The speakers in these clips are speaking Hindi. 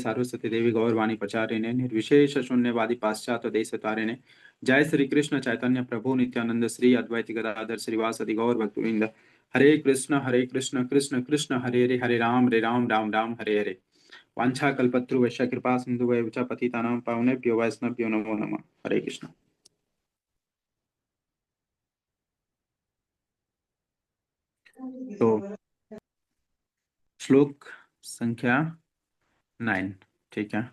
सारस्वती देवी गौरवाणी प्रचारिणे निर्विशेष शून्यवादी पाश्चात्य देश तारिणे। जय श्री कृष्ण चैतन्य प्रभु नित्यानंद श्री अद्वैत गदाधर श्रीवासदि गौर भक्तवृंद। हरे कृष्ण कृष्ण कृष्ण हरे हरे, हरे राम राम राम हरे हरे। वांछा कल्पतरुभ्यश्च कृपा सिन्धुभ्यश्च पतितानां पावनेभ्यो वैष्णवभ्यो नमो नमः। हरे कृष्ण। तो श्लोक संख्या 9, ठीक है।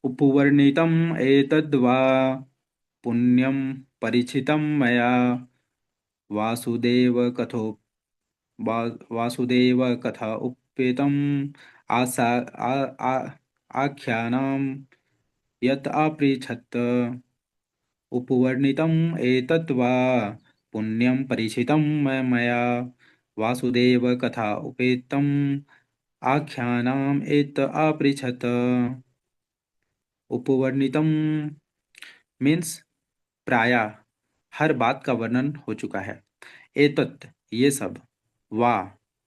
उपवर्णितम् एतद्वा पुण्यं परिचितं मया वासुदेव कथो वासुदेव कथा उपेतम् आसा आख्यानां यत् अपृच्छत्। उपवर्णितम् एतद्वा पुण्यं परिचितं मया वासुदेव कथा उपेतम् आख्यानां यत् अपृच्छत्। उपवर्णितम मीन्स प्रायः हर बात का वर्णन हो चुका है। एतत् ये सब, वा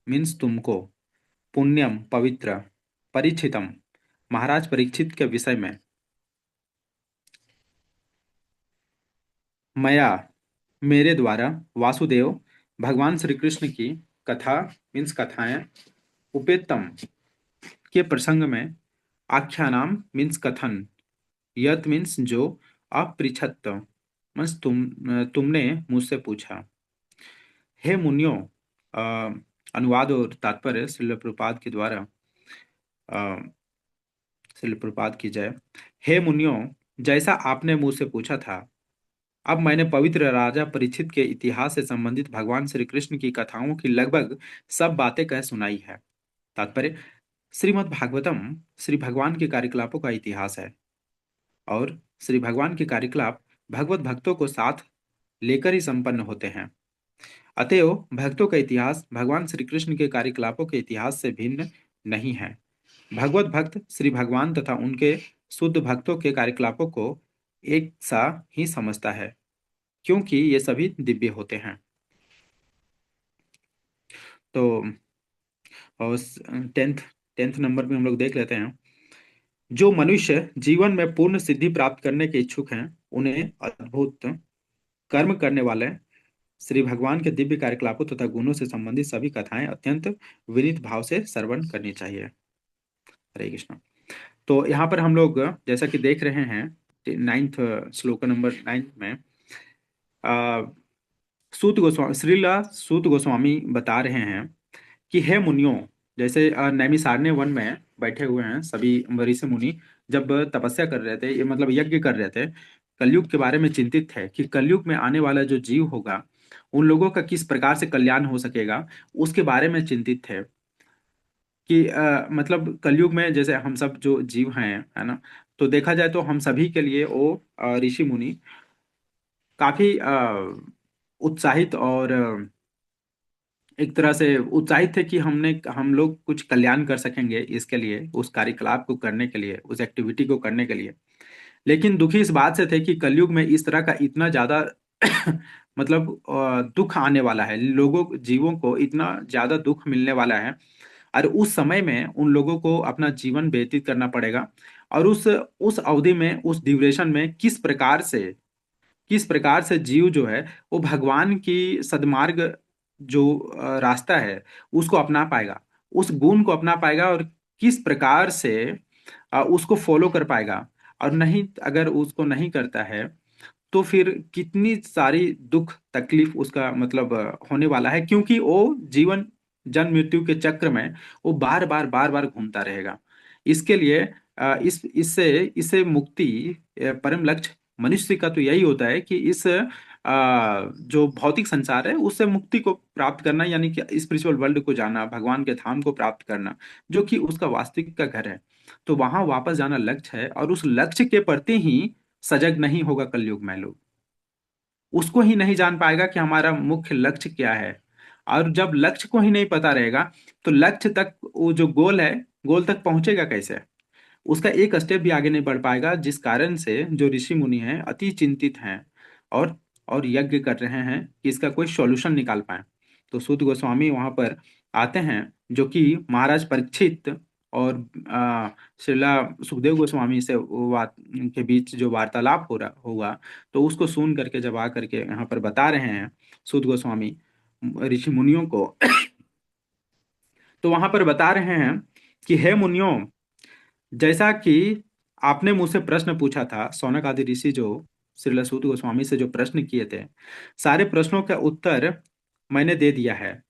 मीन्स तुमको, पुण्यम पवित्र, परिचितम महाराज परीक्षित के विषय में, मया मेरे द्वारा, वासुदेव भगवान श्री कृष्ण की कथा मीन्स कथाएं, उपेतम के प्रसंग में, आख्यानाम मीन्स कथन, यत मीन्स जो, अपृछत मीन्स तुमने मुझसे पूछा। हे मुनियों, अनुवाद और तात्पर्य श्रील प्रभुपाद के द्वारा, श्रील प्रभुपाद की जय। हे मुनियों, जैसा आपने मुझसे पूछा था, अब मैंने पवित्र राजा परीक्षित के इतिहास से संबंधित भगवान श्री कृष्ण की कथाओं की लगभग सब बातें कह सुनाई है। तात्पर्य, श्रीमद् भागवतम श्री भगवान के कार्यकलापों का इतिहास है और श्री भगवान के कार्यकलाप भगवत भक्तों को साथ लेकर ही संपन्न होते हैं। अतएव भक्तों का इतिहास भगवान श्री कृष्ण के कार्यकलापों के इतिहास से भिन्न नहीं है। भगवत भक्त श्री भगवान तथा उनके शुद्ध भक्तों के कार्यकलापों को एक सा ही समझता है, क्योंकि ये सभी दिव्य होते हैं। तो और 10th नंबर पे हम लोग देख लेते हैं। जो मनुष्य जीवन में पूर्ण सिद्धि प्राप्त करने के इच्छुक हैं, उन्हें अद्भुत कर्म करने वाले श्री भगवान के दिव्य कार्यकलापों तथा गुणों से संबंधित सभी कथाएं अत्यंत विनीत भाव से श्रवण करनी चाहिए। हरे कृष्ण। तो यहाँ पर हम लोग जैसा कि देख रहे हैं 9th श्लोक नंबर 9 में, सूत गोस्वामी श्रीला सूत गोस्वामी बता रहे हैं कि हे मुनियों, जैसे नैमिषारण्य वन में बैठे हुए हैं सभी ऋषि मुनि, जब तपस्या कर रहे थे, ये मतलब यज्ञ कर रहे थे, कलयुग के बारे में चिंतित है कि कलयुग में आने वाला जो जीव होगा उन लोगों का किस प्रकार से कल्याण हो सकेगा, उसके बारे में चिंतित थे। कि मतलब कलयुग में जैसे हम सब जो जीव हैं, है ना, तो देखा जाए तो हम सभी के लिए वो ऋषि मुनि काफी उत्साहित और एक तरह से उत्साहित थे कि हम लोग कुछ कल्याण कर सकेंगे इसके लिए, उस कार्यकलाप को करने के लिए, उस एक्टिविटी को करने के लिए। लेकिन दुखी इस बात से थे कि कलयुग में इस तरह का इतना ज्यादा मतलब दुख आने वाला है, लोगों जीवों को इतना ज्यादा दुख मिलने वाला है, और उस समय में उन लोगों को अपना जीवन व्यतीत करना पड़ेगा। और उस अवधि में, उस ड्यूरेशन में किस प्रकार से जीव जो है वो भगवान की सद्मार्ग जो रास्ता है उसको अपना पाएगा, उस गुण को अपना पाएगा, और किस प्रकार से उसको फॉलो कर पाएगा। और नहीं, अगर उसको नहीं करता है तो फिर कितनी सारी दुख तकलीफ उसका मतलब होने वाला है, क्योंकि वो जीवन जन्म मृत्यु के चक्र में वो बार बार घूमता रहेगा। इसके लिए इस इससे इससे मुक्ति, परम लक्ष्य मनुष्य का तो यही होता है कि इस जो भौतिक संसार है उससे मुक्ति को प्राप्त करना, यानी कि स्पिरिचुअल वर्ल्ड को जाना, भगवान के धाम को प्राप्त करना, जो कि उसका वास्तविक का घर है। तो वहां वापस जाना लक्ष्य है, और उस लक्ष्य के प्रति ही सजग नहीं होगा कलयुग में लोग, उसको ही नहीं जान पाएगा कि हमारा मुख्य लक्ष्य क्या है। और जब लक्ष्य को ही नहीं पता रहेगा तो लक्ष्य तक, वो जो गोल है, गोल तक पहुंचेगा कैसे, उसका एक स्टेप भी आगे नहीं बढ़ पाएगा। जिस कारण से जो ऋषि मुनि हैं अति चिंतित हैं और और यज्ञ कर रहे हैं कि इसका कोई सॉल्यूशन निकाल पाए। तो सूत गोस्वामी वहां पर आते हैं, जो कि महाराज परीक्षित और श्रीला सुखदेव गोस्वामी से वो बात के बीच जो वार्तालाप हो रहा होगा, तो उसको सुन करके जब आ करके यहाँ पर बता रहे हैं सूत गोस्वामी ऋषि मुनियों को, तो वहां पर बता रहे हैं कि हे मुनियों, जैसा कि आपने मुझसे प्रश्न पूछा था, शौनक आदि ऋषि जो श्रील सूत गोस्वामी से जो प्रश्न किए थे, सारे प्रश्नों का उत्तर मैंने दे दिया है।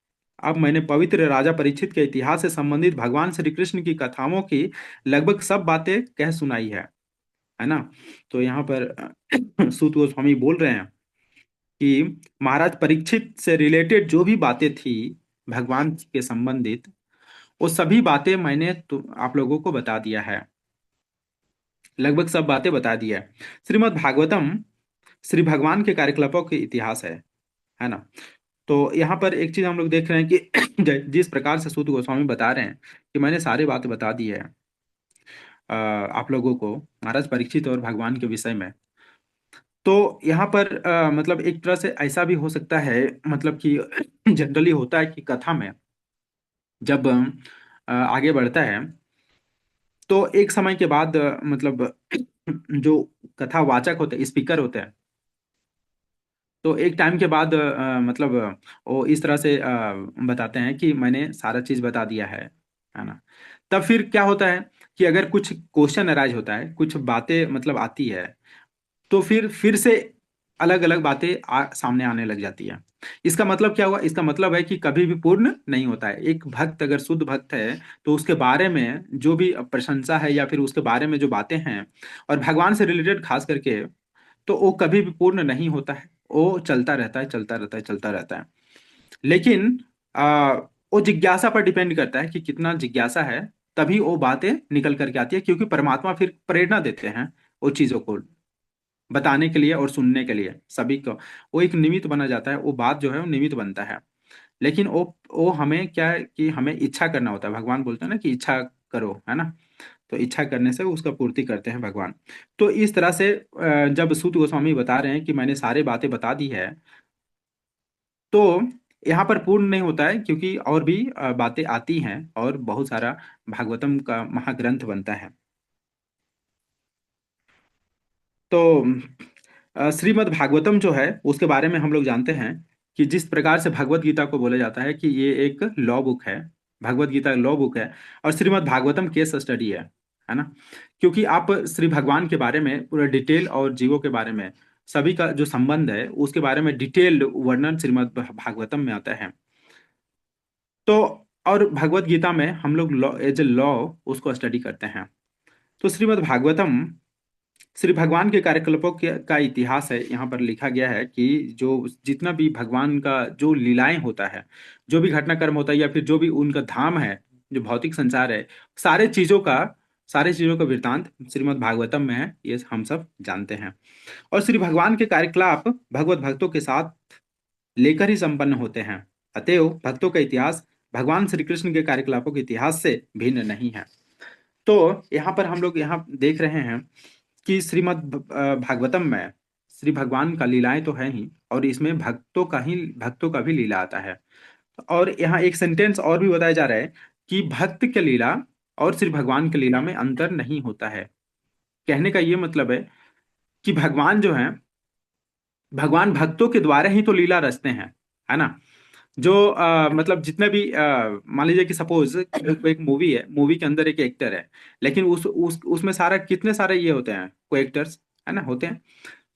अब मैंने पवित्र राजा परीक्षित के इतिहास से संबंधित भगवान श्री कृष्ण की कथाओं की लगभग सब बातें कह सुनाई है ना। तो यहाँ पर सूत गोस्वामी बोल रहे हैं कि महाराज परीक्षित से रिलेटेड जो भी बातें थी भगवान के संबंधित, वो सभी बातें मैंने आप लोगों को बता दिया है, लगभग सब बातें बता दिया है। श्रीमद् भागवतम श्री भगवान के कार्यकलापों के इतिहास है ना। तो यहाँ पर एक चीज हम लोग देख रहे हैं कि जिस प्रकार से सूत गोस्वामी बता रहे हैं कि मैंने सारी बात बता दी है आप लोगों को महाराज परीक्षित और भगवान के विषय में। तो यहाँ पर मतलब एक तरह से ऐसा भी हो सकता है, मतलब कि जनरली होता है कि कथा में जब आगे बढ़ता है, तो एक समय के बाद मतलब जो कथावाचक होते हैं, स्पीकर होते हैं, तो एक टाइम के बाद मतलब वो इस तरह से बताते हैं कि मैंने सारा चीज बता दिया है ना। तब फिर क्या होता है कि अगर कुछ क्वेश्चन अराइज होता है, कुछ बातें मतलब आती है, तो फिर से अलग अलग बातें सामने आने लग जाती है। इसका मतलब क्या हुआ? इसका मतलब है कि कभी भी पूर्ण नहीं होता है। एक भक्त अगर शुद्ध भक्त है, तो उसके बारे में जो भी प्रशंसा है या फिर उसके बारे में जो बातें हैं, और भगवान से रिलेटेड खास करके, तो वो कभी भी पूर्ण नहीं होता है। वो चलता रहता है, चलता रहता है, चलता रहता है। लेकिन वो जिज्ञासा पर डिपेंड करता है कि कितना जिज्ञासा है, तभी वो बातें निकल करके आती है, क्योंकि परमात्मा फिर प्रेरणा देते हैं वो चीजों को बताने के लिए और सुनने के लिए सभी को। वो एक निमित्त बना जाता है, वो बात जो है वो निमित्त बनता है। लेकिन वो हमें क्या है कि हमें इच्छा करना होता है। भगवान बोलते हैं ना कि इच्छा करो, है ना। तो इच्छा करने से उसका पूर्ति करते हैं भगवान। तो इस तरह से जब सूत गोस्वामी बता रहे हैं कि मैंने सारी बातें बता दी है, तो यहाँ पर पूर्ण नहीं होता है, क्योंकि और भी बातें आती हैं और बहुत सारा भागवतम का महाग्रंथ बनता है। तो श्रीमद् भागवतम जो है उसके बारे में हम लोग जानते हैं कि जिस प्रकार से भगवत गीता को बोला जाता है कि ये एक लॉ बुक है, भगवत गीता लॉ बुक है, और श्रीमद् भागवतम केस स्टडी है ना। क्योंकि आप श्री भगवान के बारे में पूरा डिटेल और जीवों के बारे में सभी का जो संबंध है उसके बारे में डिटेल्ड वर्णन श्रीमद् भागवतम में आता है। तो और भगवत गीता में हम लोग लॉ एज ए लॉ उसको स्टडी करते हैं। तो श्रीमद् भागवतम श्री भगवान के कार्यकलापों का इतिहास है। यहाँ पर लिखा गया है कि जो जितना भी भगवान का जो लीलाएं होता है, जो भी घटनाक्रम होता है, या फिर जो भी उनका धाम है, जो भौतिक संसार है, सारे चीजों का सारे चीजों का वृतांत श्रीमद् भागवतम में है, ये हम सब जानते हैं। और श्री भगवान के कार्यकलाप भगवत भक्तों के साथ लेकर ही संपन्न होते हैं। अतएव भक्तों का इतिहास भगवान श्री कृष्ण के कार्यकलापों के इतिहास से भिन्न नहीं है। तो यहाँ पर हम लोग यहाँ देख रहे हैं कि श्रीमद् भागवतम में श्री भगवान का लीलाएं तो है ही, और इसमें भक्तों का भी लीला आता है। और यहाँ एक सेंटेंस और भी बताया जा रहा है कि भक्त के लीला और श्री भगवान के लीला में अंतर नहीं होता है। कहने का ये मतलब है कि भगवान जो है, भगवान भक्तों के द्वारा ही तो लीला रचते हैं, है ना। जो मतलब जितने भी मान लीजिए कि सपोज एक मूवी है, मूवी के अंदर एक एक्टर है, लेकिन उसमें सारा कितने सारे ये होते हैं को एक्टर्स, है ना, होते हैं।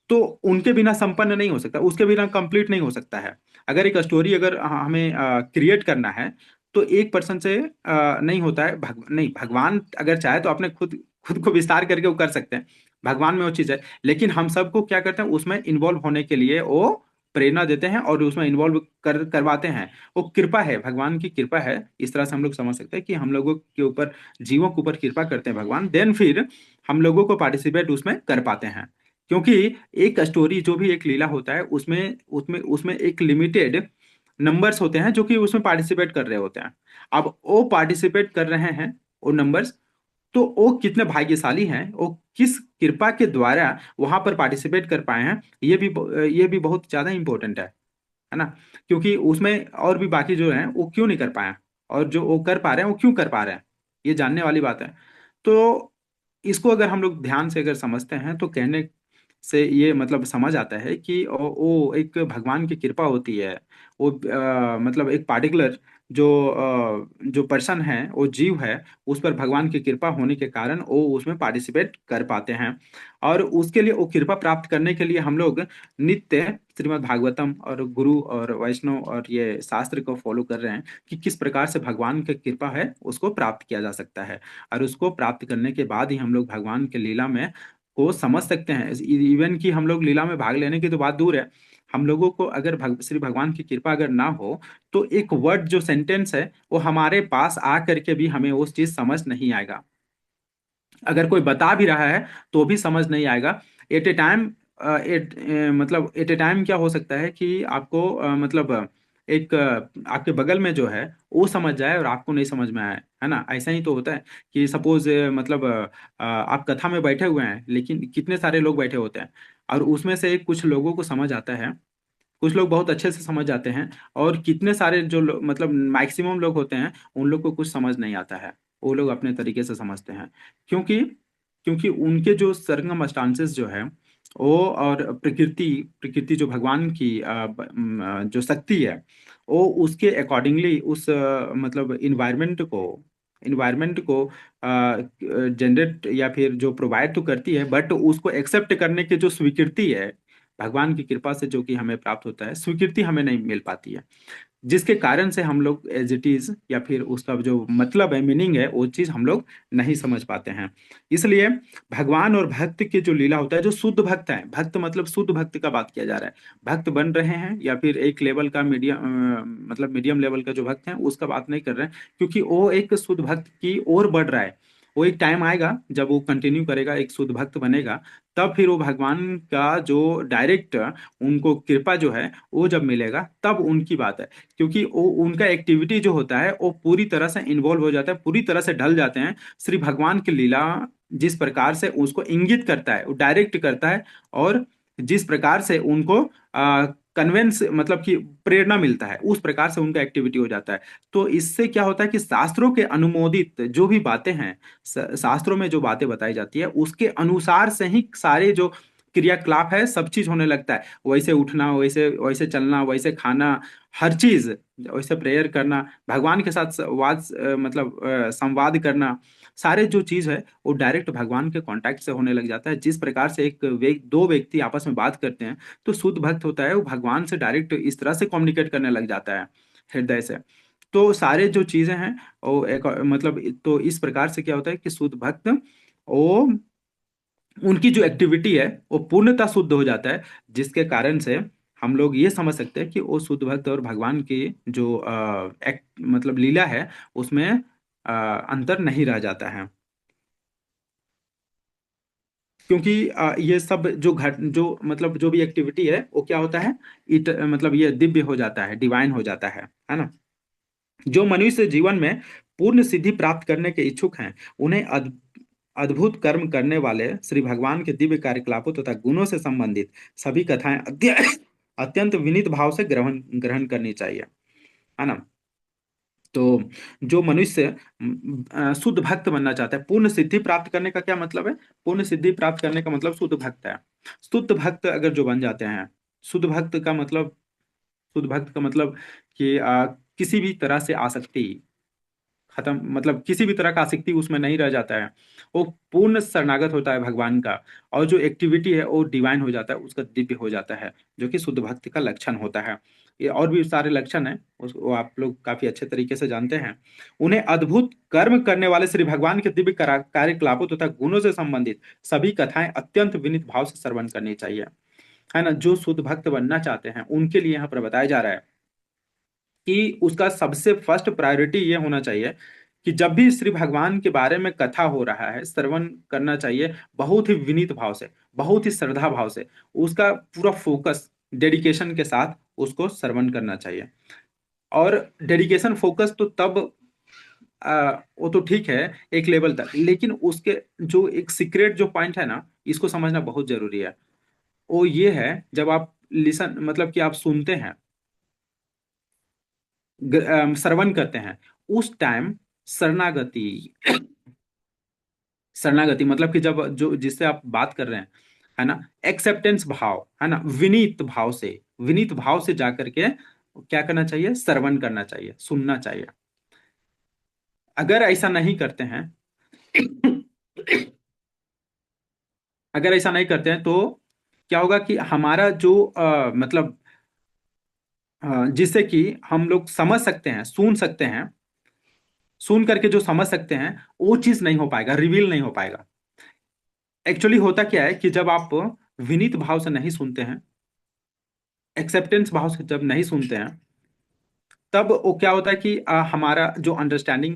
तो उनके बिना संपन्न नहीं हो सकता, उसके बिना कंप्लीट नहीं हो सकता है। अगर एक स्टोरी अगर हमें क्रिएट करना है, तो एक पर्सन से नहीं होता है। नहीं, भगवान अगर चाहे तो अपने खुद खुद को विस्तार करके वो कर सकते हैं, भगवान में वो चीज है। लेकिन हम सबको क्या करते हैं, उसमें इन्वॉल्व होने के लिए वो प्रेरणा देते हैं और उसमें इन्वॉल्व करवाते हैं। वो कृपा है, भगवान की कृपा है। इस तरह से हम लोग समझ सकते हैं कि हम लोगों के ऊपर, जीवों के ऊपर कृपा करते हैं भगवान, देन फिर हम लोगों को पार्टिसिपेट उसमें कर पाते हैं। क्योंकि एक स्टोरी, जो भी एक लीला होता है, उसमें उसमें उसमें एक लिमिटेड नंबर्स होते हैं जो कि उसमें पार्टिसिपेट कर रहे होते हैं। अब वो पार्टिसिपेट कर रहे हैं, वो नंबर्स, तो वो कितने भाग्यशाली हैं, वो किस कृपा के द्वारा वहां पर पार्टिसिपेट कर पाए हैं, ये भी बहुत ज्यादा इंपॉर्टेंट है ना। क्योंकि उसमें और भी बाकी जो हैं वो क्यों नहीं कर पाए, और जो वो कर पा रहे हैं वो क्यों कर पा रहे हैं, ये जानने वाली बात है। तो इसको अगर हम लोग ध्यान से अगर समझते हैं तो कहने से ये मतलब समझ आता है कि वो एक भगवान की कृपा होती है। वो मतलब एक पार्टिकुलर जो पर्सन है, वो जीव है, उस पर भगवान की कृपा होने के कारण वो उसमें पार्टिसिपेट कर पाते हैं। और उसके लिए वो कृपा प्राप्त करने के लिए हम लोग नित्य श्रीमद् भागवतम और गुरु और वैष्णव और ये शास्त्र को फॉलो कर रहे हैं कि किस प्रकार से भगवान की कृपा है उसको प्राप्त किया जा सकता है। और उसको प्राप्त करने के बाद ही हम लोग भगवान के लीला में को समझ सकते हैं। इवन कि हम लोग लीला में भाग लेने की तो बात दूर है, हम लोगों को अगर श्री भगवान की कृपा अगर ना हो तो एक वर्ड जो सेंटेंस है वो हमारे पास आ करके भी हमें उस चीज समझ नहीं आएगा। अगर कोई बता भी रहा है तो भी समझ नहीं आएगा। एट ए टाइम मतलब एट ए टाइम क्या हो सकता है कि आपको मतलब एक आपके बगल में जो है वो समझ जाए और आपको नहीं समझ में आए, है ना। ऐसा ही तो होता है कि सपोज मतलब आप कथा में बैठे हुए हैं लेकिन कितने सारे लोग बैठे होते हैं, और उसमें से कुछ लोगों को समझ आता है, कुछ लोग बहुत अच्छे से समझ जाते हैं, और कितने सारे मतलब मैक्सिमम लोग होते हैं उन लोग को कुछ समझ नहीं आता है। वो लोग अपने तरीके से समझते हैं, क्योंकि क्योंकि उनके जो सरगम स्टांसेस जो है वो, और प्रकृति प्रकृति जो भगवान की जो शक्ति है वो उसके अकॉर्डिंगली उस मतलब इन्वायरमेंट को जनरेट या फिर जो प्रोवाइड तो करती है, बट उसको एक्सेप्ट करने की जो स्वीकृति है भगवान की कृपा से जो कि हमें प्राप्त होता है, स्वीकृति हमें नहीं मिल पाती है। जिसके कारण से हम लोग एज इट इज या फिर उसका जो मतलब है, मीनिंग है, वो चीज हम लोग नहीं समझ पाते हैं। इसलिए भगवान और भक्त की जो लीला होता है, जो शुद्ध भक्त है, भक्त मतलब शुद्ध भक्त का बात किया जा रहा है, भक्त बन रहे हैं या फिर एक लेवल का मीडियम मतलब मीडियम लेवल का जो भक्त है उसका बात नहीं कर रहे हैं, क्योंकि वो एक शुद्ध भक्त की ओर बढ़ रहा है। वो एक टाइम आएगा जब वो कंटिन्यू करेगा, एक शुद्ध भक्त बनेगा, तब फिर वो भगवान का जो डायरेक्ट उनको कृपा जो है वो जब मिलेगा तब उनकी बात है। क्योंकि वो उनका एक्टिविटी जो होता है वो पूरी तरह से इन्वॉल्व हो जाता है, पूरी तरह से ढल जाते हैं श्री भगवान की लीला जिस प्रकार से उसको इंगित करता है, वो डायरेक्ट करता है, और जिस प्रकार से उनको कन्वेंस मतलब कि प्रेरणा मिलता है उस प्रकार से उनका एक्टिविटी हो जाता है। तो इससे क्या होता है कि शास्त्रों के अनुमोदित जो भी बातें हैं, शास्त्रों में जो बातें बताई जाती है उसके अनुसार से ही सारे जो क्रियाकलाप है सब चीज होने लगता है। वैसे उठना, वैसे वैसे चलना, वैसे खाना, हर चीज, वैसे प्रेयर करना, भगवान के साथ मतलब संवाद करना, सारे जो चीज है वो डायरेक्ट भगवान के कांटेक्ट से होने लग जाता है। जिस प्रकार से दो व्यक्ति आपस में बात करते हैं तो शुद्ध भक्त होता है वो भगवान से डायरेक्ट इस तरह से कम्युनिकेट करने लग जाता है, हृदय से। तो सारे जो चीजें हैं वो एक मतलब, तो इस प्रकार से क्या होता है कि शुद्ध भक्त वो उनकी जो एक्टिविटी है वो पूर्णतः शुद्ध हो जाता है, जिसके कारण से हम लोग ये समझ सकते हैं कि वो शुद्ध भक्त और भगवान की जो एक्ट मतलब लीला है उसमें अंतर नहीं रह जाता है। क्योंकि ये सब जो घट जो मतलब जो भी एक्टिविटी है वो क्या होता है, इट मतलब ये दिव्य हो जाता है, डिवाइन हो जाता है ना। जो मनुष्य जीवन में पूर्ण सिद्धि प्राप्त करने के इच्छुक हैं उन्हें अद्भुत कर्म करने वाले श्री भगवान के दिव्य कार्यकलापों तथा गुणों से संबंधित सभी कथाएं अत्यंत विनीत भाव से ग्रहण ग्रहण करनी चाहिए, है ना। तो जो मनुष्य शुद्ध भक्त बनना चाहता है, पूर्ण सिद्धि प्राप्त करने का क्या मतलब है, पूर्ण सिद्धि प्राप्त करने का मतलब शुद्ध भक्त है। शुद्ध भक्त अगर जो बन जाते हैं, शुद्ध भक्त का मतलब, शुद्ध भक्त का मतलब कि किसी भी तरह से आसक्ति खत्म, मतलब किसी भी तरह का आसक्ति उसमें नहीं रह जाता है। वो पूर्ण शरणागत होता है भगवान का, और जो एक्टिविटी है वो डिवाइन हो जाता है, उसका दिव्य हो जाता है, जो कि शुद्ध भक्ति का लक्षण होता है। ये और भी सारे लक्षण हैं वो आप लोग काफी अच्छे तरीके से जानते हैं। उन्हें अद्भुत कर्म करने वाले श्री भगवान के दिव्य कार्यकलापों तथा गुणों से संबंधित सभी कथाएं अत्यंत विनीत भाव से श्रवण करनी चाहिए, है ना। जो शुद्ध भक्त बनना चाहते हैं उनके लिए यहाँ पर बताया जा रहा है कि उसका सबसे फर्स्ट प्रायोरिटी ये होना चाहिए कि जब भी श्री भगवान के बारे में कथा हो रहा है श्रवण करना चाहिए बहुत ही विनीत भाव से, बहुत ही श्रद्धा भाव से, उसका पूरा फोकस डेडिकेशन के साथ उसको श्रवण करना चाहिए। और डेडिकेशन फोकस तो तब वो तो ठीक है एक लेवल तक, लेकिन उसके जो एक सीक्रेट जो पॉइंट है ना, इसको समझना बहुत जरूरी है। वो ये है, जब आप लिसन मतलब कि आप सुनते हैं, श्रवण करते हैं, उस टाइम शरणागति। शरणागति मतलब कि जब जो जिससे आप बात कर रहे हैं, है ना, एक्सेप्टेंस भाव, है ना, विनीत भाव से, विनीत भाव से जाकर के क्या करना चाहिए, श्रवण करना चाहिए, सुनना चाहिए। अगर ऐसा नहीं करते हैं, अगर ऐसा नहीं करते हैं तो क्या होगा कि हमारा जो मतलब जिससे कि हम लोग समझ सकते हैं, सुन सकते हैं, सुन करके जो समझ सकते हैं वो चीज नहीं हो पाएगा, रिवील नहीं हो पाएगा। एक्चुअली होता क्या है कि जब आप विनीत भाव से नहीं सुनते हैं, एक्सेप्टेंस भाव से जब नहीं सुनते हैं, तब वो क्या होता है कि हमारा जो अंडरस्टैंडिंग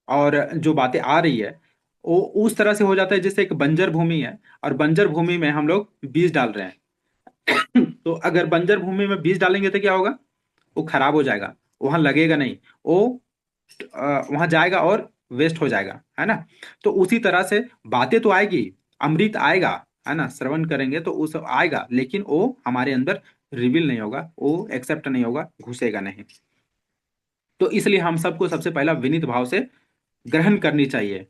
और जो बातें आ रही है वो उस तरह से हो जाता है जैसे एक बंजर भूमि है, और बंजर भूमि में हम लोग बीज डाल रहे हैं। तो अगर बंजर भूमि में बीज डालेंगे तो क्या होगा, वो खराब हो जाएगा, वहां लगेगा नहीं, वो वहां जाएगा और वेस्ट हो जाएगा, है ना। तो उसी तरह से बातें तो आएगी, अमृत आएगा, है ना, श्रवण करेंगे तो उस आएगा, लेकिन वो हमारे अंदर रिवील नहीं होगा, वो एक्सेप्ट नहीं होगा, घुसेगा नहीं। तो इसलिए हम सबको सबसे पहला विनीत भाव से ग्रहण करनी चाहिए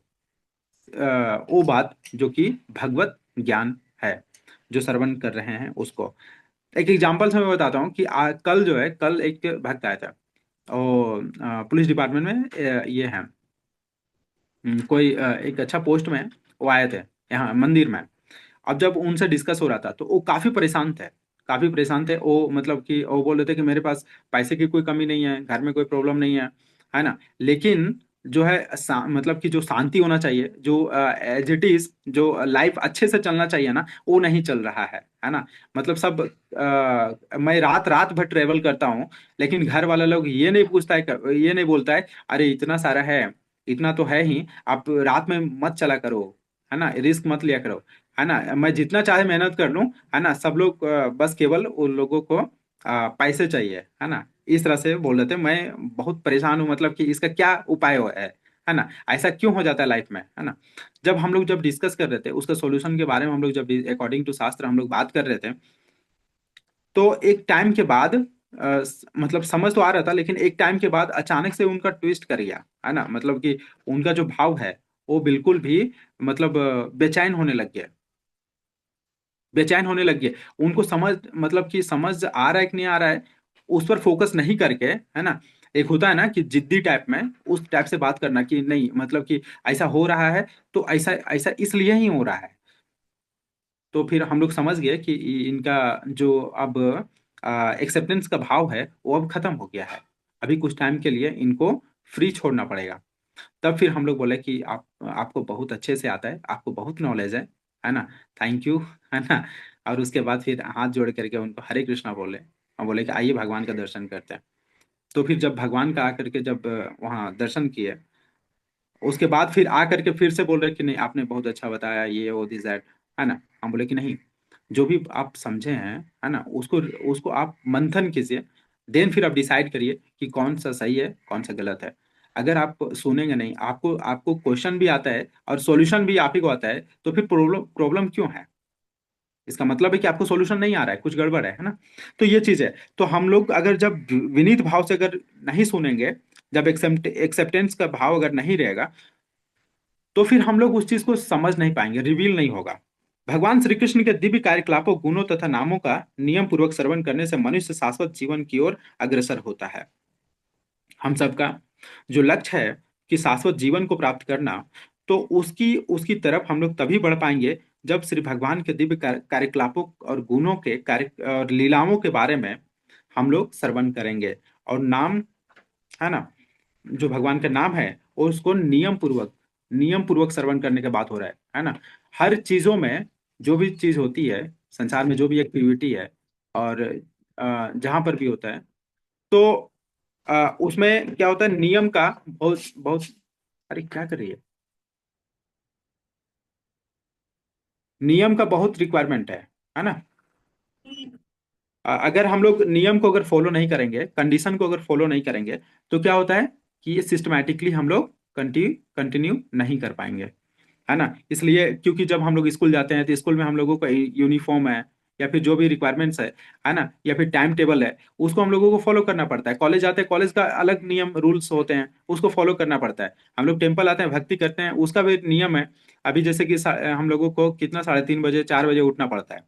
वो बात जो कि भगवत ज्ञान है, जो श्रवण कर रहे हैं उसको। एक एग्जांपल से मैं बताता हूँ कि कल जो है, कल एक भक्त आया था, और पुलिस डिपार्टमेंट में ये है, कोई एक अच्छा पोस्ट में वो आए थे यहाँ मंदिर में। अब जब उनसे डिस्कस हो रहा था तो वो काफी परेशान थे, काफी परेशान थे। वो मतलब कि वो बोल रहे थे कि मेरे पास पैसे की कोई कमी नहीं है, घर में कोई प्रॉब्लम नहीं है ना, लेकिन जो है मतलब कि जो शांति होना चाहिए, जो एज इट इज जो लाइफ अच्छे से चलना चाहिए ना, वो नहीं चल रहा है ना। मतलब सब मैं रात रात भर ट्रेवल करता हूँ, लेकिन घर वाला लोग ये नहीं पूछता है, ये नहीं बोलता है अरे इतना सारा है, इतना तो है ही, आप रात में मत चला करो, है ना, रिस्क मत लिया करो, है ना, मैं जितना चाहे मेहनत कर लूं, है ना, सब लोग बस केवल उन लोगों को पैसे चाहिए, है ना। इस तरह से बोल रहे थे। मैं बहुत परेशान हूँ, मतलब कि इसका क्या उपाय है ना, ऐसा क्यों हो जाता है लाइफ में, है ना। जब हम लोग जब डिस्कस कर रहे थे उसका सॉल्यूशन के बारे में, हम लोग जब अकॉर्डिंग टू शास्त्र हम लोग बात कर रहे थे, तो एक टाइम के बाद मतलब समझ तो आ रहा था, लेकिन एक टाइम के बाद अचानक से उनका ट्विस्ट कर गया, है ना, मतलब कि उनका जो भाव है वो बिल्कुल भी मतलब बेचैन होने लग गया, बेचैन होने लग गए। उनको समझ मतलब कि समझ आ रहा है कि नहीं आ रहा है, उस पर फोकस नहीं करके, है ना, एक होता है ना कि जिद्दी टाइप में, उस टाइप से बात करना कि नहीं मतलब कि ऐसा हो रहा है तो ऐसा ऐसा इसलिए ही हो रहा है। तो फिर हम लोग समझ गए कि इनका जो अब एक्सेप्टेंस का भाव है वो अब खत्म हो गया है, अभी कुछ टाइम के लिए इनको फ्री छोड़ना पड़ेगा। तब फिर हम लोग बोले कि आप आपको बहुत अच्छे से आता है, आपको बहुत नॉलेज है ना, थैंक यू, है ना। और उसके बाद फिर हाथ जोड़ करके उनको हरे कृष्णा बोले, और बोले कि आइए भगवान का दर्शन करते हैं। तो फिर जब भगवान का आकर के जब वहाँ दर्शन किए, उसके बाद फिर आकर के फिर से बोल रहे कि नहीं आपने बहुत अच्छा बताया, ये वो दिस दैट, है ना। हम बोले कि नहीं, जो भी आप समझे हैं, है ना, उसको उसको आप मंथन कीजिए, देन फिर आप डिसाइड करिए कि कौन सा सही है कौन सा गलत है। अगर आप सुनेंगे नहीं, आपको आपको क्वेश्चन भी आता है और सॉल्यूशन भी आप ही को आता है, तो फिर प्रॉब्लम प्रॉब्लम क्यों है, इसका मतलब है कि आपको सॉल्यूशन नहीं आ रहा है, कुछ गड़बड़ है ना। तो ये चीज है। तो हम लोग अगर जब विनीत भाव से अगर नहीं सुनेंगे, जब एक्सेप्टेंस का भाव अगर नहीं रहेगा, तो फिर हम लोग उस चीज को समझ नहीं पाएंगे, रिवील नहीं होगा। भगवान श्री कृष्ण के दिव्य कार्यकलापों, गुणों तथा नामों का नियम पूर्वक श्रवण करने से मनुष्य शाश्वत जीवन की ओर अग्रसर होता है। हम सबका जो लक्ष्य है कि शाश्वत जीवन को प्राप्त करना, तो उसकी उसकी तरफ हम लोग तभी बढ़ पाएंगे जब श्री भगवान के दिव्य कार्यकलापों और गुणों के कार्य और लीलाओं के बारे में हम लोग श्रवण करेंगे, और नाम, है ना, जो भगवान का नाम है और उसको नियम पूर्वक श्रवण करने की बात हो रहा है ना। हर चीजों में जो भी चीज होती है, संसार में जो भी एक्टिविटी है, और जहां पर भी होता है, तो उसमें क्या होता है, नियम का बहुत बहुत, अरे क्या कर रही है, नियम का बहुत रिक्वायरमेंट है ना। अगर हम लोग नियम को अगर फॉलो नहीं करेंगे, कंडीशन को अगर फॉलो नहीं करेंगे, तो क्या होता है कि ये सिस्टमैटिकली हम लोग कंटिन्यू नहीं कर पाएंगे, है ना। इसलिए क्योंकि जब हम लोग स्कूल जाते हैं तो स्कूल में हम लोगों का यूनिफॉर्म है, या फिर जो भी रिक्वायरमेंट्स है ना, या फिर टाइम टेबल है, उसको हम लोगों को फॉलो करना पड़ता है। कॉलेज जाते हैं, कॉलेज का अलग नियम रूल्स होते हैं, उसको फॉलो करना पड़ता है। हम लोग टेम्पल आते हैं, भक्ति करते हैं, उसका भी नियम है। अभी जैसे कि हम लोगों को कितना 3:30 बजे 4 बजे उठना पड़ता है,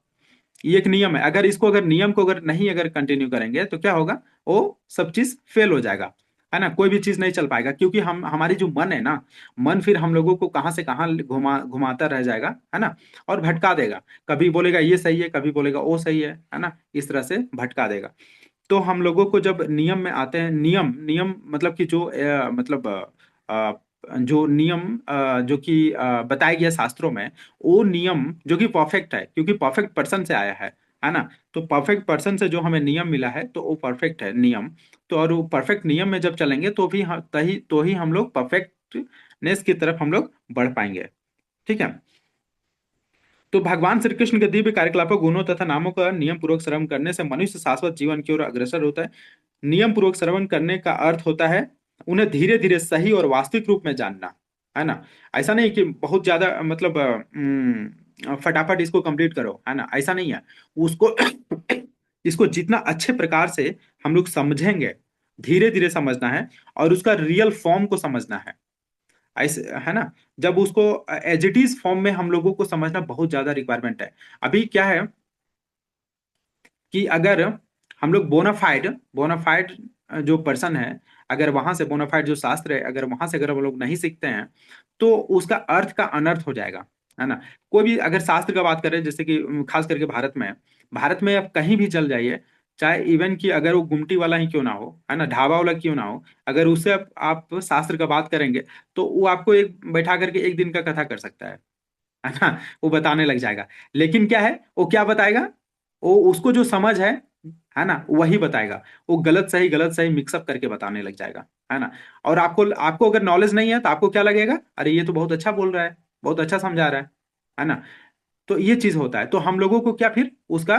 ये एक नियम है। अगर इसको अगर नियम को अगर नहीं अगर कंटिन्यू करेंगे तो क्या होगा, वो सब चीज फेल हो जाएगा, है ना, कोई भी चीज नहीं चल पाएगा। क्योंकि हम हमारी जो मन है ना, मन फिर हम लोगों को कहाँ से कहाँ घुमाता रह जाएगा, है ना, और भटका देगा। कभी बोलेगा ये सही है, कभी बोलेगा वो सही है ना, इस तरह से भटका देगा। तो हम लोगों को जब नियम में आते हैं, नियम नियम मतलब कि जो मतलब जो नियम जो कि बताया गया शास्त्रों में, वो नियम जो कि परफेक्ट है, क्योंकि परफेक्ट पर्सन से आया है ना। तो परफेक्ट पर्सन से जो हमें नियम मिला है तो वो परफेक्ट है नियम। तो और वो परफेक्ट नियम में जब चलेंगे तो भी तही तो ही हम लोग परफेक्टनेस की तरफ हम लोग बढ़ पाएंगे। ठीक है। तो भगवान श्री कृष्ण के दिव्य कार्यकलापों, गुणों तथा नामों का नियम पूर्वक श्रवण करने से मनुष्य शाश्वत जीवन की ओर अग्रसर होता है। नियम पूर्वक श्रवण करने का अर्थ होता है उन्हें धीरे धीरे सही और वास्तविक रूप में जानना, है ना। ऐसा नहीं कि बहुत ज्यादा मतलब फटाफट इसको कंप्लीट करो, है ना, ऐसा नहीं है। उसको इसको जितना अच्छे प्रकार से हम लोग समझेंगे, धीरे धीरे समझना है, और उसका रियल फॉर्म को समझना है, ऐसे, है ना। जब उसको एज इट इज फॉर्म में हम लोगों को समझना बहुत ज्यादा रिक्वायरमेंट है। अभी क्या है कि अगर हम लोग बोनाफाइड बोनाफाइड जो पर्सन है, अगर वहां से बोनाफाइड जो शास्त्र है, अगर वहां से अगर हम लोग नहीं सीखते हैं तो उसका अर्थ का अनर्थ हो जाएगा, है ना। कोई भी अगर शास्त्र का बात करें, जैसे कि खास करके भारत में आप कहीं भी चल जाइए, चाहे इवन कि अगर वो गुमटी वाला ही क्यों ना हो, है ना, ढाबा वाला क्यों ना हो, अगर उससे आप शास्त्र का बात करेंगे तो वो आपको एक बैठा करके एक दिन का कथा कर सकता है ना, वो बताने लग जाएगा। लेकिन क्या है, वो क्या बताएगा, वो उसको जो समझ है ना, वही बताएगा। वो गलत सही मिक्सअप करके बताने लग जाएगा, है ना। और आपको आपको अगर नॉलेज नहीं है तो आपको क्या लगेगा, अरे ये तो बहुत अच्छा बोल रहा है, बहुत अच्छा समझा रहा है ना। तो ये चीज होता है। तो हम लोगों को क्या फिर उसका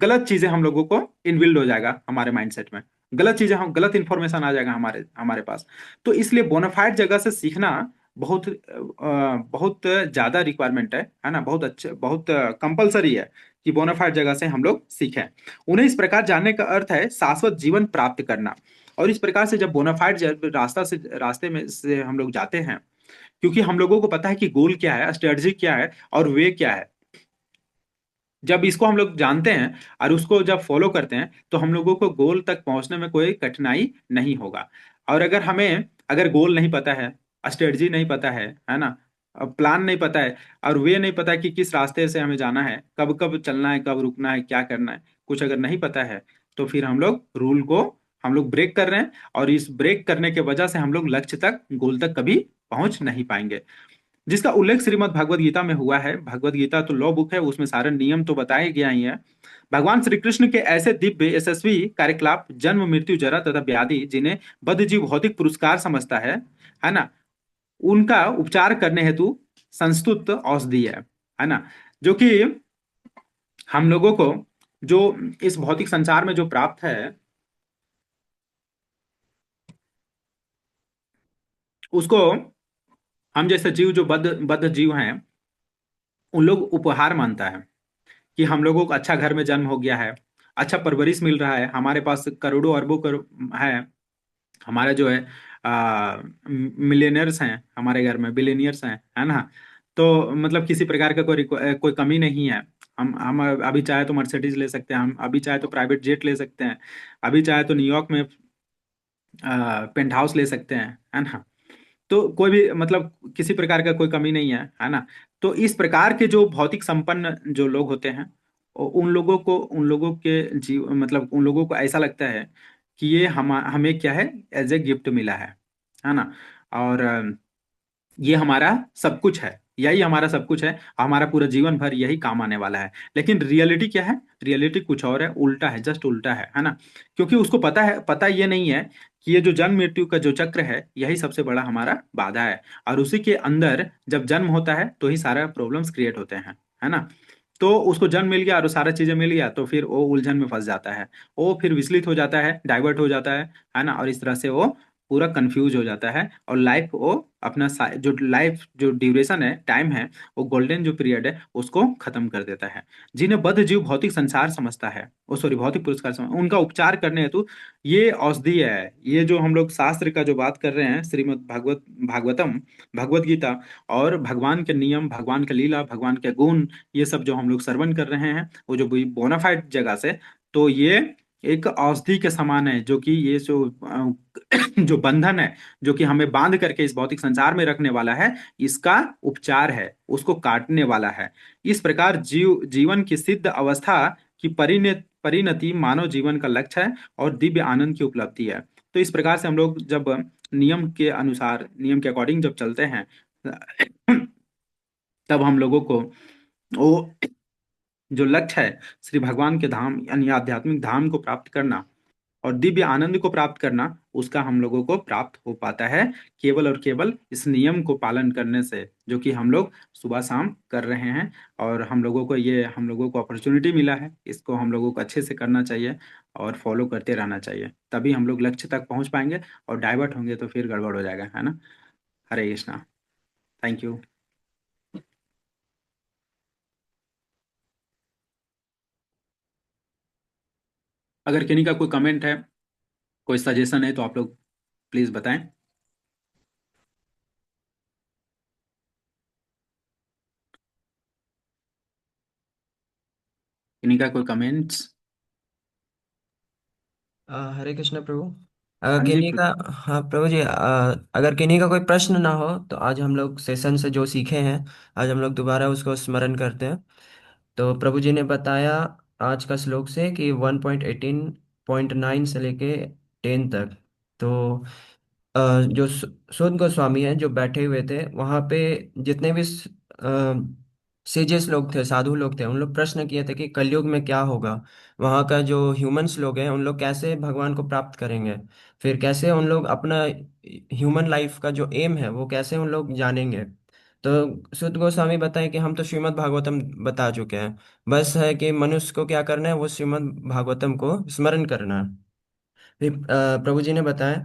गलत चीजें हम लोगों को इनबिल्ड हो जाएगा हमारे माइंडसेट में, गलत चीजें, हम गलत इंफॉर्मेशन आ जाएगा हमारे हमारे पास। तो इसलिए बोनाफाइड जगह से सीखना बहुत ज्यादा रिक्वायरमेंट है ना, बहुत अच्छे, बहुत कंपलसरी है कि बोनाफाइड जगह से हम लोग सीखें। उन्हें इस प्रकार जानने का अर्थ है शाश्वत जीवन प्राप्त करना। और इस प्रकार से जब बोनाफाइड रास्ते में से हम लोग जाते हैं, क्योंकि हम लोगों को पता है कि गोल क्या है, स्ट्रेटजी क्या है, और वे क्या है। जब इसको हम लोग जानते हैं और उसको जब फॉलो करते हैं तो हम लोगों को गोल तक पहुंचने में कोई कठिनाई नहीं होगा। और अगर हमें अगर गोल नहीं पता है, स्ट्रेटजी नहीं पता है ना, प्लान नहीं पता है, और वे नहीं पता कि किस रास्ते से हमें जाना है, कब कब चलना है, कब रुकना है, क्या करना है, कुछ अगर नहीं पता है, तो फिर हम लोग रूल को हम लोग ब्रेक कर रहे हैं। और इस ब्रेक करने के वजह से हम लोग लक्ष्य तक, गोल तक कभी पहुंच नहीं पाएंगे। जिसका उल्लेख श्रीमद् भगवद गीता में हुआ है। भगवद गीता तो लॉ बुक है, उसमें सारे नियम तो बताए गया ही है। भगवान श्री कृष्ण के ऐसे दिव्य यशस्वी कार्यकलाप, जन्म मृत्यु जरा तथा व्याधि, जिन्हें बद्ध जीव भौतिक पुरस्कार समझता है ना, उनका उपचार करने हेतु संस्तुत औषधि है ना, जो कि हम लोगों को जो इस भौतिक संसार में जो प्राप्त है, उसको हम जैसे जीव जो बद्ध बद्ध जीव हैं, उन लोग उपहार मानता है कि हम लोगों को अच्छा घर में जन्म हो गया है, अच्छा परवरिश मिल रहा है, हमारे पास करोड़ों अरबों है, हमारे जो है मिलियनर्स हैं हमारे घर में, बिलियनियर्स हैं, है ना। तो मतलब किसी प्रकार का कोई कमी नहीं है। हम अभी चाहे तो मर्सिडीज ले सकते हैं, हम अभी चाहे तो प्राइवेट जेट ले सकते हैं, अभी चाहे तो न्यूयॉर्क में पेंट हाउस ले सकते हैं, है ना। तो कोई भी मतलब किसी प्रकार का कोई कमी नहीं है ना। तो इस प्रकार के जो भौतिक संपन्न जो लोग होते हैं, उन लोगों के जीव मतलब उन लोगों को ऐसा लगता है कि ये हमें क्या है, एज ए गिफ्ट मिला है ना। और ये हमारा सब कुछ है, यही हमारा सब कुछ है, हमारा पूरा जीवन भर यही काम आने वाला है। लेकिन रियलिटी क्या है, रियलिटी कुछ और है, उल्टा है, जस्ट उल्टा है ना। क्योंकि उसको पता है, पता ये नहीं है कि ये जो जन्म मृत्यु का जो चक्र है, यही सबसे बड़ा हमारा बाधा है। और उसी के अंदर जब जन्म होता है तो ही सारा प्रॉब्लम्स क्रिएट होते हैं, है ना। तो उसको जन्म मिल गया और सारा चीजें मिल गया तो फिर वो उलझन में फंस जाता है, वो फिर विचलित हो जाता है, डाइवर्ट हो जाता है ना। और इस तरह से वो पूरा कंफ्यूज हो जाता है, और लाइफ वो अपना जो लाइफ जो ड्यूरेशन है, टाइम है, वो गोल्डन जो पीरियड है उसको खत्म कर देता है। जिन्हें बद्ध जीव भौतिक संसार समझता है, ओ सॉरी भौतिक पुरस्कार उनका उपचार करने हेतु ये औषधि है। ये जो हम लोग शास्त्र का जो बात कर रहे हैं, श्रीमद् भागवतम, भगवत गीता, और भगवान के नियम, भगवान के लीला, भगवान के गुण, ये सब जो हम लोग श्रवण कर रहे हैं वो जो बोनाफाइड जगह से, तो ये एक औषधि के समान है, जो कि ये जो जो बंधन है, जो कि हमें बांध करके इस भौतिक संसार में रखने वाला है, इसका उपचार है, उसको काटने वाला है। इस प्रकार जीवन की सिद्ध अवस्था की परिणति मानव जीवन का लक्ष्य है और दिव्य आनंद की उपलब्धि है। तो इस प्रकार से हम लोग जब नियम के अनुसार, नियम के अकॉर्डिंग जब चलते हैं, तब हम लोगों को वो जो लक्ष्य है, श्री भगवान के धाम यानी आध्यात्मिक धाम को प्राप्त करना और दिव्य आनंद को प्राप्त करना, उसका हम लोगों को प्राप्त हो पाता है केवल और केवल इस नियम को पालन करने से, जो कि हम लोग सुबह शाम कर रहे हैं। और हम लोगों को अपॉर्चुनिटी मिला है, इसको हम लोगों को अच्छे से करना चाहिए और फॉलो करते रहना चाहिए, तभी हम लोग लक्ष्य तक पहुंच पाएंगे। और डाइवर्ट होंगे तो फिर गड़बड़ हो जाएगा, है ना। हरे कृष्णा। Thank you. अगर किन्हीं का कोई कमेंट है, कोई सजेशन है, तो आप लोग प्लीज बताएं। किन्हीं का कोई कमेंट्स? हरे कृष्ण प्रभु। हाँ जी। किन्हीं का, हाँ प्रभु जी, अगर किन्हीं का कोई प्रश्न ना हो तो आज हम लोग सेशन से जो सीखे हैं, आज हम लोग दोबारा उसको स्मरण करते हैं। तो प्रभु जी ने बताया आज का श्लोक से कि 1.18.9 से लेके 10 तक। तो जो सूत गोस्वामी हैं जो बैठे हुए थे वहाँ पे, जितने भी सेजेस लोग थे, साधु लोग थे, उन लोग प्रश्न किए थे कि कलयुग में क्या होगा, वहाँ का जो ह्यूमंस लोग हैं उन लोग कैसे भगवान को प्राप्त करेंगे, फिर कैसे उन लोग अपना ह्यूमन लाइफ का जो एम है वो कैसे उन लोग जानेंगे। तो सुत गोस्वामी बताएं कि हम तो श्रीमद् भागवतम बता चुके हैं, बस है कि मनुष्य को क्या करना है, वो श्रीमद् भागवतम को स्मरण करना है। फिर प्रभु जी ने बताया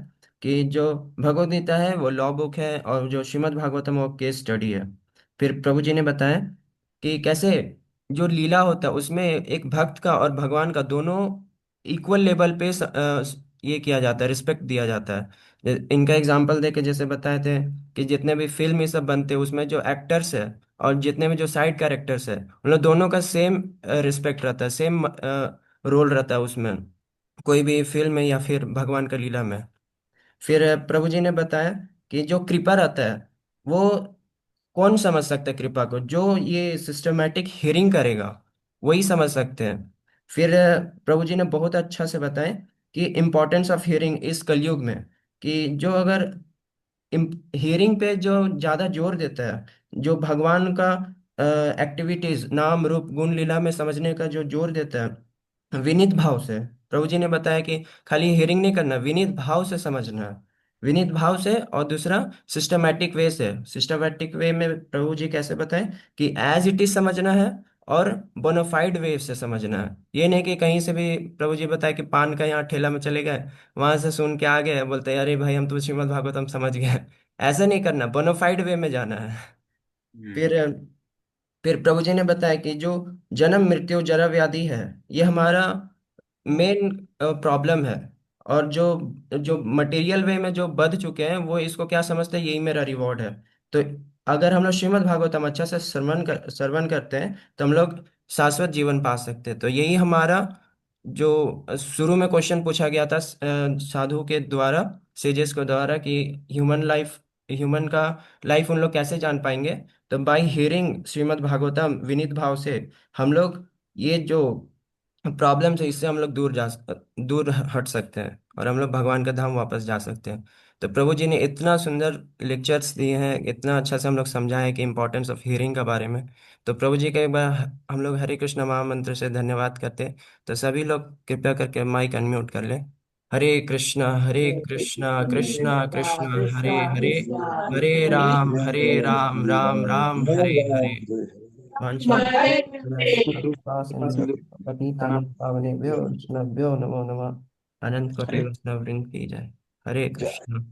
कि जो भगवद गीता है वो लॉ बुक है और जो श्रीमद् भागवतम वो केस स्टडी है। फिर प्रभु जी ने बताया कि कैसे जो लीला होता है उसमें एक भक्त का और भगवान का दोनों इक्वल लेवल पे ये किया जाता है, रिस्पेक्ट दिया जाता है। इनका एग्जाम्पल देके जैसे बताए थे कि जितने भी फिल्म ये सब बनते हैं उसमें जो एक्टर्स है और जितने भी जो साइड कैरेक्टर्स है उन लोग दोनों का सेम रिस्पेक्ट रहता है, सेम रोल रहता है उसमें, कोई भी फिल्म में या फिर भगवान का लीला में। फिर प्रभु जी ने बताया कि जो कृपा रहता है वो कौन समझ सकता है कृपा को, जो ये सिस्टमेटिक हियरिंग करेगा वही समझ सकते हैं। फिर प्रभु जी ने बहुत अच्छा से बताया कि इम्पोर्टेंस ऑफ हियरिंग इस कलयुग में, कि जो अगर हियरिंग पे जो ज्यादा जोर देता है, जो भगवान का एक्टिविटीज, नाम रूप गुण लीला में समझने का जो जोर देता है विनीत भाव से, प्रभु जी ने बताया कि खाली हियरिंग नहीं करना, विनीत भाव से समझना है, विनीत भाव से। और दूसरा सिस्टमैटिक वे से, सिस्टमैटिक वे में प्रभु जी कैसे बताएं कि एज इट इज समझना है और बोनाफाइड वे से समझना है। ये नहीं कि कहीं से भी, प्रभु जी बताए कि पान का यहाँ ठेला में चले गए, वहां से सुन के आ गए, बोलते हैं अरे भाई हम तो श्रीमद् भागवतम समझ गए। ऐसा नहीं करना, बोनाफाइड वे में जाना है। हम्म। फिर फिर प्रभु जी ने बताया कि जो जन्म मृत्यु जरा व्याधि है ये हमारा मेन प्रॉब्लम है, और जो जो मटेरियल वे में जो बध चुके हैं वो इसको क्या समझते हैं, यही मेरा रिवॉर्ड है। तो अगर हम लोग श्रीमद् भागवतम अच्छा से श्रवण करते हैं तो हम लोग शाश्वत जीवन पा सकते हैं। तो यही हमारा जो शुरू में क्वेश्चन पूछा गया था साधु के द्वारा, सेजेस के द्वारा, कि ह्यूमन का लाइफ उन लोग कैसे जान पाएंगे। तो बाय हियरिंग श्रीमद् भागवतम विनीत भाव से हम लोग ये जो प्रॉब्लम है इससे हम लोग दूर हट सकते हैं और हम लोग भगवान का धाम वापस जा सकते हैं। तो प्रभु जी ने इतना सुंदर लेक्चर्स दिए हैं, इतना अच्छा से हम लोग समझाए कि इम्पोर्टेंस ऑफ हियरिंग के बारे में। तो प्रभु जी का एक बार हम लोग हरे कृष्ण महामंत्र से धन्यवाद करते हैं। तो सभी लोग कृपया करके माइक अनम्यूट कर ले। हरे कृष्णा कृष्णा कृष्णा हरे हरे, हरे राम राम राम हरे हरे। वाञ्छा कृपा सिंधु पतितानां पावनेभ्यो वैष्णवेभ्यो नमो नमः। अनंत कोटि वैष्णव वृंद की जय। हरे कृष्ण।